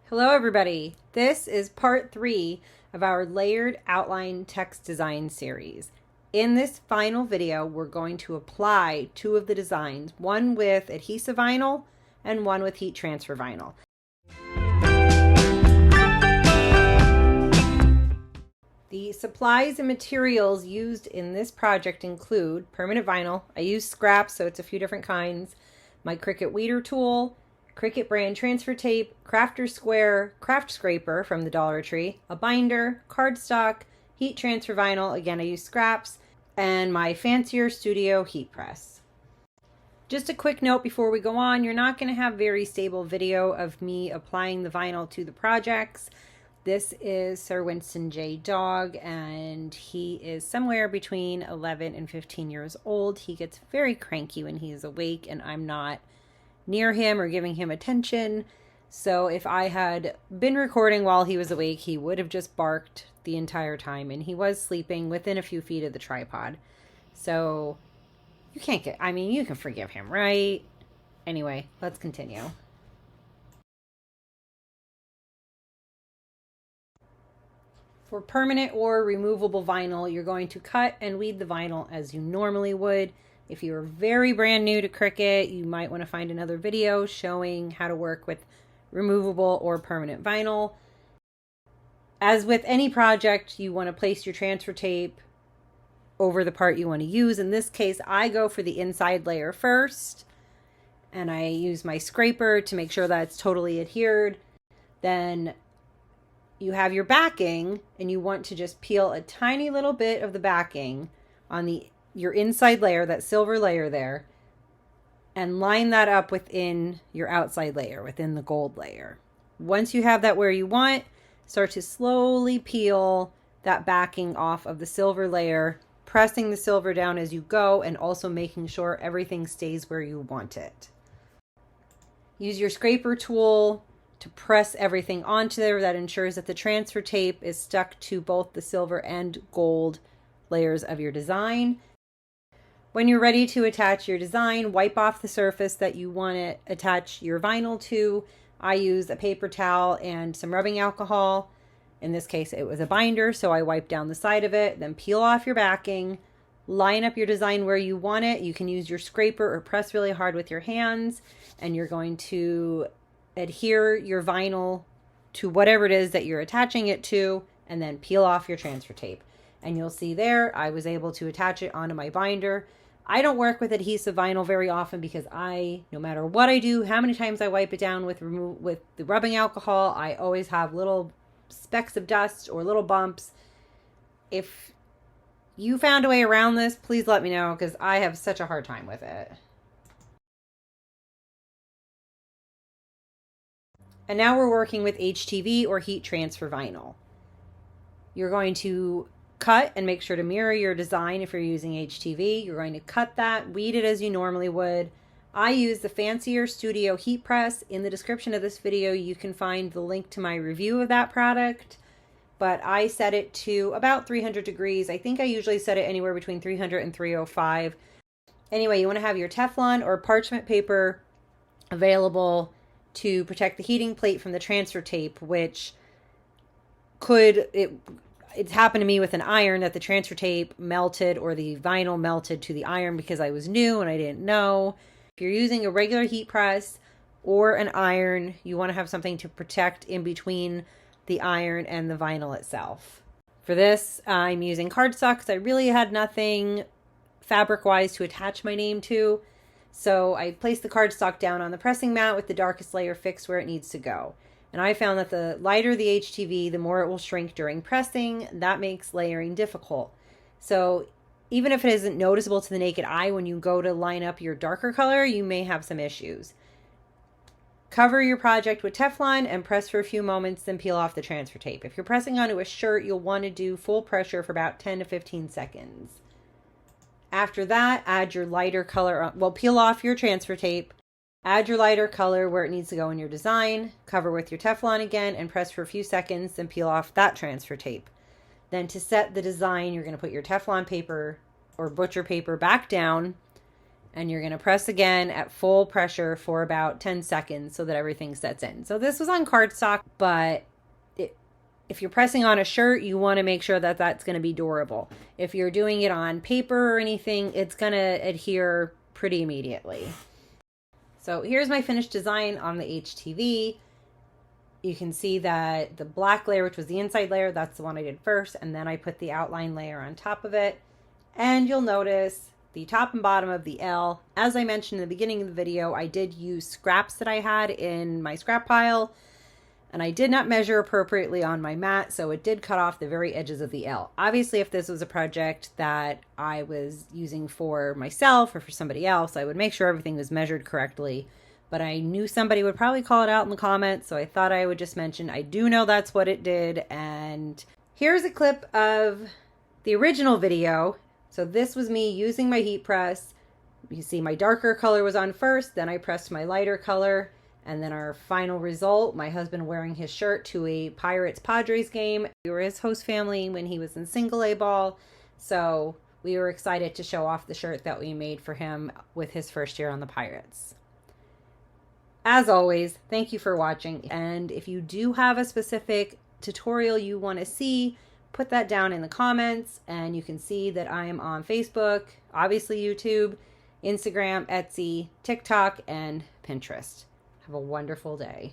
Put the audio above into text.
Hello everybody, this is part 3 of our layered outline text design series. In this final video, we're going to apply 2 of the designs, one with adhesive vinyl and one with heat transfer vinyl. The supplies and materials used in this project include permanent vinyl. I use scraps, so it's a few different kinds. My Cricut weeder tool, Cricut brand transfer tape, crafter square, craft scraper from the Dollar Tree, a binder, cardstock, heat transfer vinyl, again I use scraps, and my fancier studio heat press. Just a quick note before we go on, you're not going to have very stable video of me applying the vinyl to the projects. This is Sir Winston J. Dog, and he is somewhere between 11 and 15 years old. He gets very cranky when he is awake and I'm not near him or giving him attention. So if I had been recording while he was awake, he would have just barked the entire time, and he was sleeping within a few feet of the tripod. So you can't get, you can forgive him, right? Anyway, let's continue. For permanent or removable vinyl, you're going to cut and weed the vinyl as you normally would. If you're very brand new to Cricut, you might want to find another video showing how to work with removable or permanent vinyl. As with any project, you want to place your transfer tape over the part you want to use. In this case, I go for the inside layer first, and I use my scraper to make sure that it's totally adhered. Then you have your backing, and you want to just peel a tiny little bit of the backing on your inside layer, that silver layer there, and line that up within your outside layer, within the gold layer. Once you have that where you want, start to slowly peel that backing off of the silver layer, pressing the silver down as you go, and also making sure everything stays where you want it. Use your scraper tool to press everything onto there. That ensures that the transfer tape is stuck to both the silver and gold layers of your design. When you're ready to attach your design, wipe off the surface that you want to attach your vinyl to. I use a paper towel and some rubbing alcohol. In this case, it was a binder, so I wiped down the side of it. Then peel off your backing, line up your design where you want it. You can use your scraper or press really hard with your hands, and you're going to adhere your vinyl to whatever it is that you're attaching it to, and then peel off your transfer tape. And you'll see there, I was able to attach it onto my binder. I don't work with adhesive vinyl very often because no matter what I do, how many times I wipe it down with the rubbing alcohol, I always have little specks of dust or little bumps. If you found a way around this, please let me know, because I have such a hard time with it. And now we're working with HTV or heat transfer vinyl. You're going to cut and make sure to mirror your design. If you're using HTV, you're going to cut that, weed it as you normally would. I use the fancier studio heat press. In the description of this video, you can find the link to my review of that product, but I set it to about 300 degrees. I think I usually set it anywhere between 300 and 305. Anyway, you want to have your Teflon or parchment paper available to protect the heating plate from the transfer tape, which it's happened to me with an iron that the transfer tape melted or the vinyl melted to the iron because I was new and I didn't know. If you're using a regular heat press or an iron, you want to have something to protect in between the iron and the vinyl itself. For this, I'm using cardstock because I really had nothing fabric-wise to attach my name to. So I placed the cardstock down on the pressing mat with the darkest layer fixed where it needs to go. And I found that the lighter the HTV, the more it will shrink during pressing. That makes layering difficult. So even if it isn't noticeable to the naked eye, when you go to line up your darker color, you may have some issues. Cover your project with Teflon and press for a few moments, then peel off the transfer tape. If you're pressing onto a shirt, you'll want to do full pressure for about 10 to 15 seconds. After that, add your lighter color, peel off your transfer tape. Add your lighter color where it needs to go in your design, cover with your Teflon again, and press for a few seconds, then peel off that transfer tape. Then to set the design, you're going to put your Teflon paper or butcher paper back down and you're going to press again at full pressure for about 10 seconds so that everything sets in. So this was on cardstock, but if you're pressing on a shirt, you want to make sure that that's going to be durable. If you're doing it on paper or anything, it's going to adhere pretty immediately. So here's my finished design on the HTV. You can see that the black layer, which was the inside layer, that's the one I did first, and then I put the outline layer on top of it. And you'll notice the top and bottom of the L. As I mentioned in the beginning of the video, I did use scraps that I had in my scrap pile, and I did not measure appropriately on my mat, so it did cut off the very edges of the L. Obviously, if this was a project that I was using for myself or for somebody else, I would make sure everything was measured correctly. But I knew somebody would probably call it out in the comments, so I thought I would just mention I do know that's what it did. And here's a clip of the original video. So this was me using my heat press. You see my darker color was on first, then I pressed my lighter color. And then our final result, my husband wearing his shirt to a Pirates-Padres game. We were his host family when he was in single A ball. So we were excited to show off the shirt that we made for him with his first year on the Pirates. As always, thank you for watching. And if you do have a specific tutorial you want to see, put that down in the comments. And you can see that I am on Facebook, obviously YouTube, Instagram, Etsy, TikTok, and Pinterest. Have a wonderful day.